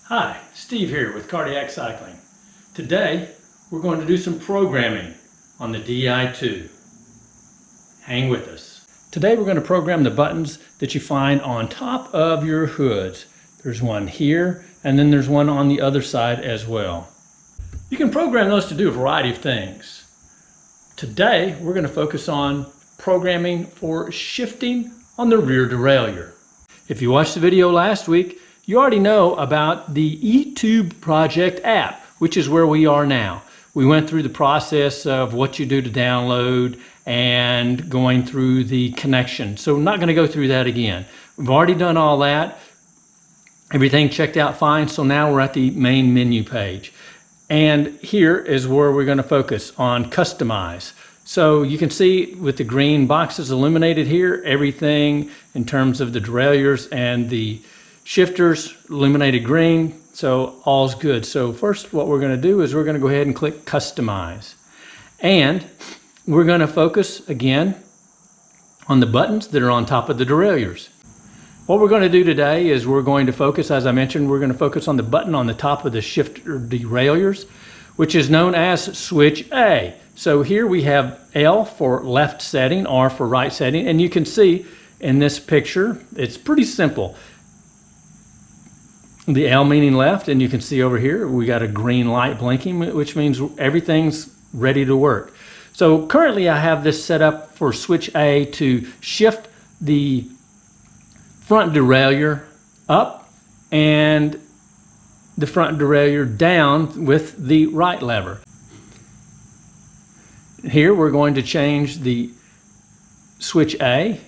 Hi, Steve here with Cardiac Cycling. Today we're going to do some programming on the Di2. Hang with us. Today we're going to program the buttons that you find on top of your hoods. There's one here and then there's one on the other side as well. You can program those to do a variety of things. Today we're going to focus on programming for shifting on the rear derailleur. If you watched the video last week, you already know about the Di2 project app, which is where we are now. We went through the process of what you do to download and going through the connection. So we're not going to go through that again. We've already done all that. Everything checked out fine. So now we're at the main menu page. And here is where we're going to focus on customize. So you can see with the green boxes illuminated here, everything in terms of the derailleurs and the shifters illuminated green, so all's good. So first what we're going to do is we're going to go ahead and click customize. And we're going to focus again on the buttons that are on top of the derailleurs. What we're going to do today is we're going to focus, as I mentioned, we're going to focus on the button on the top of the shifter derailleurs, which is known as switch A. So here we have L for left setting, R for right setting, and you can see in this picture, it's pretty simple. The L meaning left, and you can see over here we got a green light blinking, which means everything's ready to work. So currently I have this set up for switch A to shift the front derailleur up and the front derailleur down with the right lever. Here we're going to change the switch A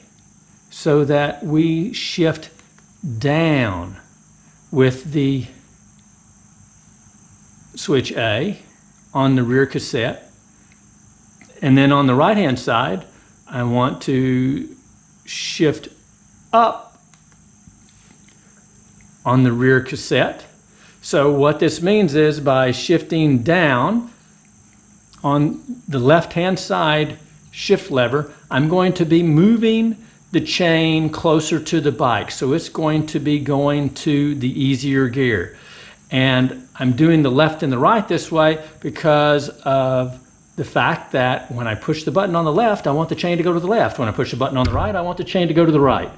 so that we shift down with the switch A on the rear cassette. And then on the right hand side, I want to shift up on the rear cassette. So what this means is by shifting down on the left hand side shift lever, I'm going to be moving the chain closer to the bike. So it's going to be going to the easier gear. And I'm doing the left and the right this way because of the fact that when I push the button on the left, I want the chain to go to the left. When I push the button on the right, I want the chain to go to the right.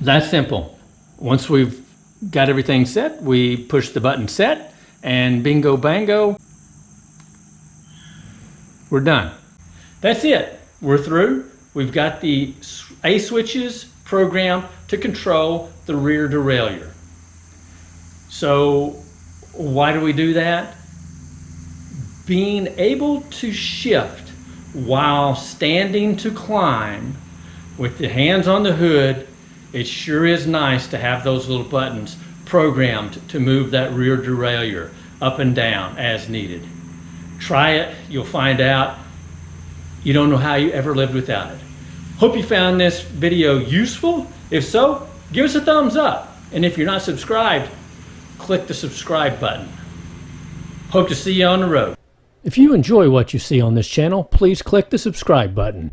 That's simple. Once we've got everything set, we push the button set and bingo bango, we're done. That's it. We're through. We've got the A switches programmed to control the rear derailleur. So why do we do that? Being able to shift while standing to climb with the hands on the hood, it sure is nice to have those little buttons programmed to move that rear derailleur up and down as needed. Try it, you'll find out you don't know how you ever lived without it. Hope you found this video useful. If so, give us a thumbs up. And if you're not subscribed, click the subscribe button. Hope to see you on the road. If you enjoy what you see on this channel, please click the subscribe button.